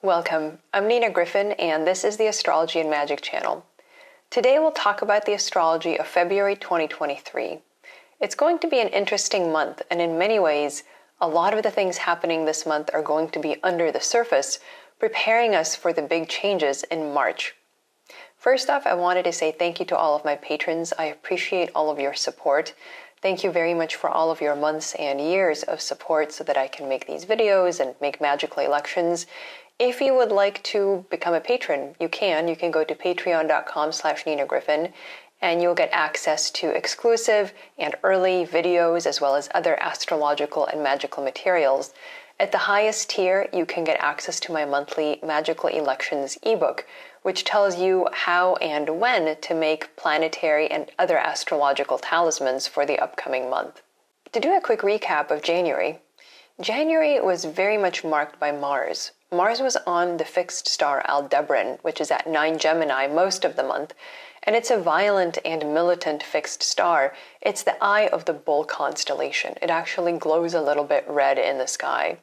Welcome, I'm Nina Griffin, and this is the Astrology and Magic channel. Today we'll talk about the astrology of February 2023. It's going to be an interesting month, and in many ways, a lot of the things happening this month are going to be under the surface, preparing us for the big changes in March. First off, I wanted to say thank you to all of my patrons. I appreciate all of your support. Thank you very much for all of your months and years of support so that I can make these videos and make magical elections. If you would like to become a patron, you can. You can go to patreon.com/NinaGriffin and you'll get access to exclusive and early videos as well as other astrological and magical materials. At the highest tier, you can get access to my monthly Magical Elections ebook, which tells you how and when to make planetary and other astrological talismans for the upcoming month. To do a quick recap of January was very much marked by Mars. Mars was on the fixed star Aldebaran, which is at 9 Gemini most of the month, and it's a violent and militant fixed star. It's the eye of the bull constellation. It actually glows a little bit red in the sky.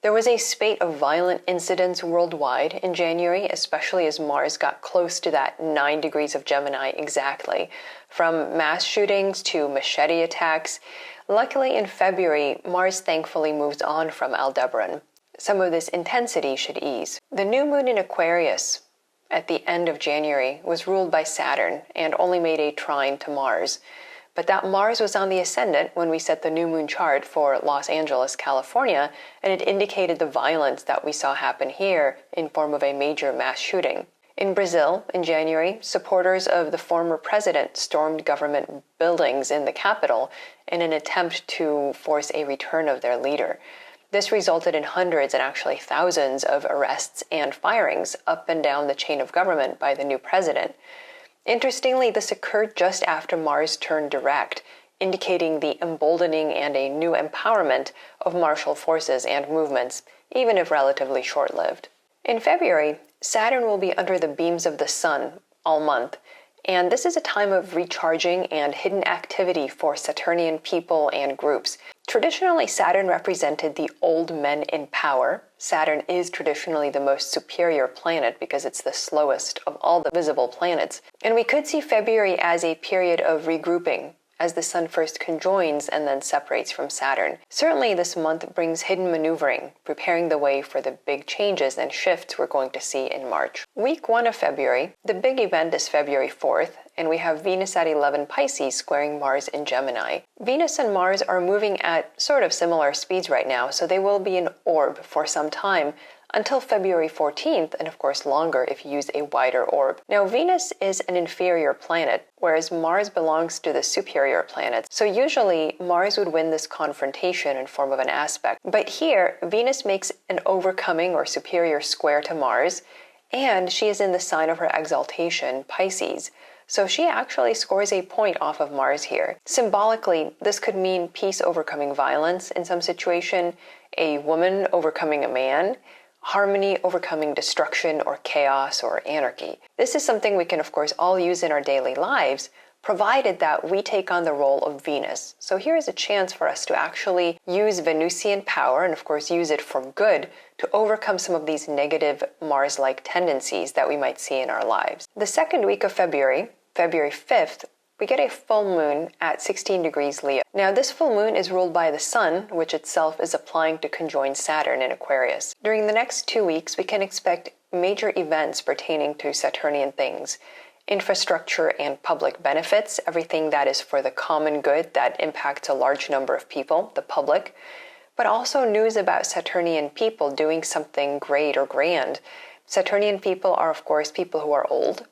There was a spate of violent incidents worldwide in January, especially as Mars got close to that 9 degrees of Gemini exactly, from mass shootings to machete attacks. Luckily, in February, Mars thankfully moves on from Aldebaran. Some of this intensity should ease. The new moon in Aquarius at the end of January was ruled by Saturn and only made a trine to Mars. But that Mars was on the ascendant when we set the new moon chart for Los Angeles, California, and it indicated the violence that we saw happen here in form of a major mass shooting. In Brazil, in January, supporters of the former president stormed government buildings in the capital in an attempt to force a return of their leader. This resulted in hundreds and actually thousands of arrests and firings up and down the chain of government by the new president. Interestingly, this occurred just after Mars turned direct, indicating the emboldening and a new empowerment of martial forces and movements, even if relatively short-lived. In February, Saturn will be under the beams of the sun all month, and this is a time of recharging and hidden activity for Saturnian people and groups. Traditionally, Saturn represented the old men in power. Saturn is traditionally the most superior planet because it's the slowest of all the visible planets. And we could see February as a period of regrouping, as the sun first conjoins and then separates from Saturn. Certainly this month brings hidden maneuvering, preparing the way for the big changes and shifts we're going to see in March. Week 1 of February, the big event is February 4th, and we have Venus at 11 Pisces squaring Mars in Gemini. Venus and Mars are moving at sort of similar speeds right now, so they will be an orb for some time, until February 14th, and of course longer if you use a wider orb. Now, Venus is an inferior planet, whereas Mars belongs to the superior planets. So usually, Mars would win this confrontation in form of an aspect. But here, Venus makes an overcoming or superior square to Mars, and she is in the sign of her exaltation, Pisces. So she actually scores a point off of Mars here. Symbolically, this could mean peace overcoming violence in some situation, a woman overcoming a man, harmony overcoming destruction or chaos or anarchy. This is something we can, of course, all use in our daily lives, provided that we take on the role of Venus. So here is a chance for us to actually use Venusian power, and of course use it for good, to overcome some of these negative Mars-like tendencies that we might see in our lives. The second week of February, February 5th, we get a full moon at 16 degrees Leo. Now, this full moon is ruled by the sun, which itself is applying to conjoin Saturn in Aquarius. During the next 2 weeks, we can expect major events pertaining to Saturnian things. Infrastructure and public benefits, everything that is for the common good that impacts a large number of people, the public, but also news about Saturnian people doing something great or grand. Saturnian people are, of course, people who are old,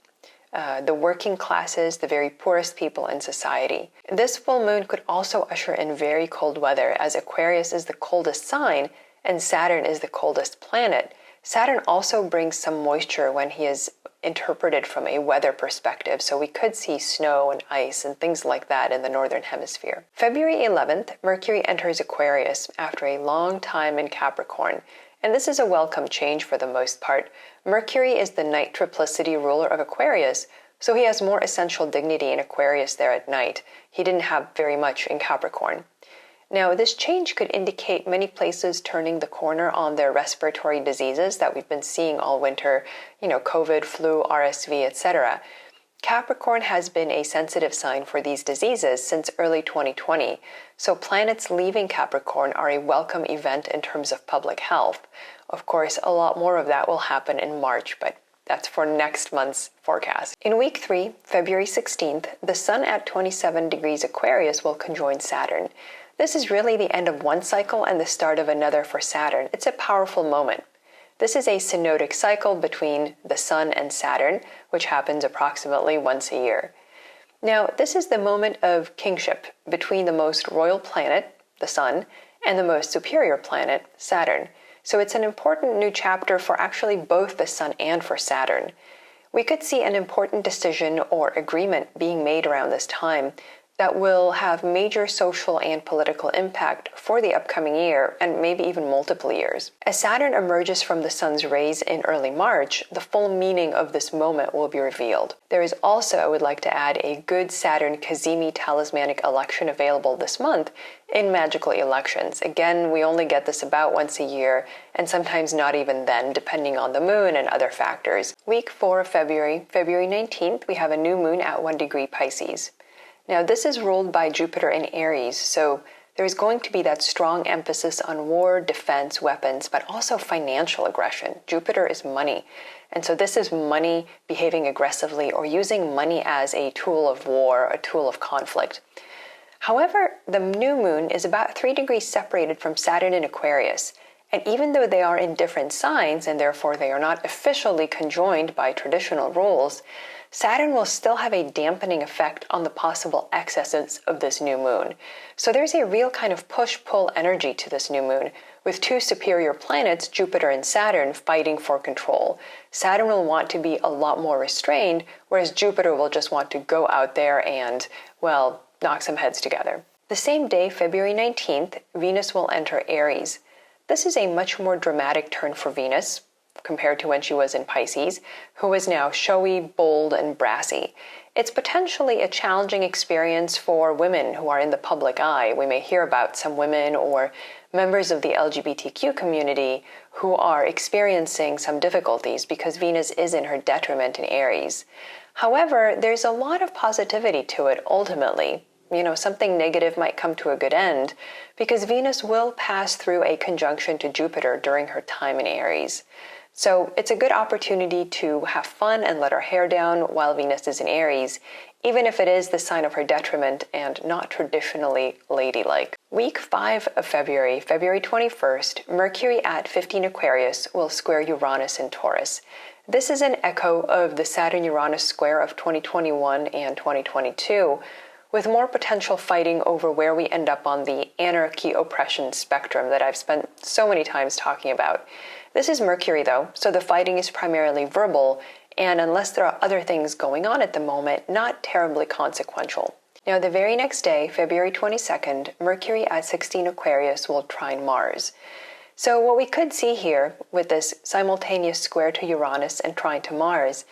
the working classes, the very poorest people in society. This full moon could also usher in very cold weather, as Aquarius is the coldest sign and Saturn is the coldest planet. Saturn also brings some moisture when he is interpreted from a weather perspective, so we could see snow and ice and things like that in the northern hemisphere. February 11th, Mercury enters Aquarius after a long time in Capricorn. And this is a welcome change for the most part. Mercury is the night triplicity ruler of Aquarius, so he has more essential dignity in Aquarius there at night. He didn't have very much in Capricorn. Now, this change could indicate many places turning the corner on their respiratory diseases that we've been seeing all winter, COVID, flu, RSV, etc. Capricorn has been a sensitive sign for these diseases since early 2020, so planets leaving Capricorn are a welcome event in terms of public health. Of course, a lot more of that will happen in March, but that's for next month's forecast. In week 3, February 16th, the Sun at 27 degrees Aquarius will conjoin Saturn. This is really the end of one cycle and the start of another for Saturn. It's a powerful moment. This is a synodic cycle between the Sun and Saturn, which happens approximately once a year. Now, this is the moment of kingship between the most royal planet, the Sun, and the most superior planet, Saturn. So it's an important new chapter for actually both the Sun and for Saturn. We could see an important decision or agreement being made around this time that will have major social and political impact for the upcoming year and maybe even multiple years. As Saturn emerges from the Sun's rays in early March, the full meaning of this moment will be revealed. There is also, I would like to add, a good Saturn Kazemi talismanic election available this month in magical elections. Again, we only get this about once a year, and sometimes not even then, depending on the moon and other factors. Week 4 of February, February 19th, we have a new moon at 1 degree Pisces. Now, this is ruled by Jupiter in Aries, so there's going to be that strong emphasis on war, defense, weapons, but also financial aggression. Jupiter is money, and so this is money behaving aggressively or using money as a tool of war, a tool of conflict. However, the new moon is about 3 degrees separated from Saturn in Aquarius, and even though they are in different signs and therefore they are not officially conjoined by traditional rules, Saturn will still have a dampening effect on the possible excesses of this new moon. So there's a real kind of push-pull energy to this new moon, with two superior planets, Jupiter and Saturn, fighting for control. Saturn will want to be a lot more restrained, whereas Jupiter will just want to go out there and, well, knock some heads together. The same day, February 19th, Venus will enter Aries. This is a much more dramatic turn for Venus, compared to when she was in Pisces, who is now showy, bold, and brassy. It's potentially a challenging experience for women who are in the public eye. We may hear about some women or members of the LGBTQ community who are experiencing some difficulties because Venus is in her detriment in Aries. However, there's a lot of positivity to it ultimately. Something negative might come to a good end because Venus will pass through a conjunction to Jupiter during her time in Aries. So it's a good opportunity to have fun and let her hair down while Venus is in Aries, even if it is the sign of her detriment and not traditionally ladylike. Week 5 of February, February 21st, Mercury at 15 Aquarius will square Uranus in Taurus. This is an echo of the Saturn-Uranus square of 2021 and 2022, with more potential fighting over where we end up on the anarchy-oppression spectrum that I've spent so many times talking about. This is Mercury, though, so the fighting is primarily verbal, and unless there are other things going on at the moment, not terribly consequential. Now, the very next day, February 22nd, Mercury at 16 Aquarius will trine Mars. So what we could see here with this simultaneous square to Uranus and trine to Mars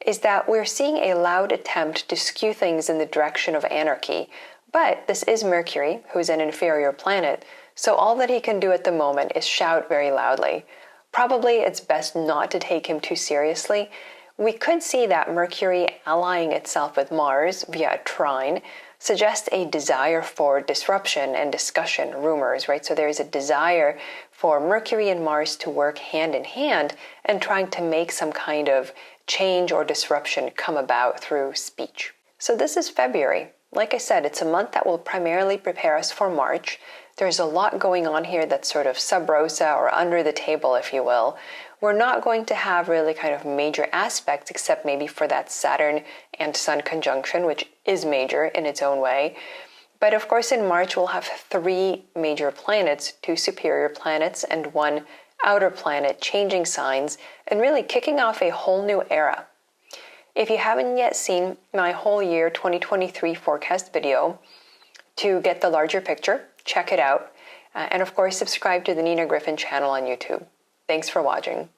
is that we're seeing a loud attempt to skew things in the direction of anarchy. But this is Mercury, who's an inferior planet, so all that he can do at the moment is shout very loudly. Probably it's best not to take him too seriously. We could see that Mercury allying itself with Mars via a trine suggests a desire for disruption and discussion, rumors, right? So there's a desire for Mercury and Mars to work hand in hand and trying to make some kind of change or disruption come about through speech. So this is February. Like I said, it's a month that will primarily prepare us for March. There's a lot going on here that's sort of sub rosa or under the table, if you will. We're not going to have really kind of major aspects except maybe for that Saturn and Sun conjunction, which is major in its own way. But of course, in March, we'll have 3 major planets, 2 superior planets and 1 outer planet changing signs and really kicking off a whole new era. If you haven't yet seen my whole year 2023 forecast video, to get the larger picture, check it out. And of course, subscribe to the Nina Griffin channel on YouTube. Thanks for watching.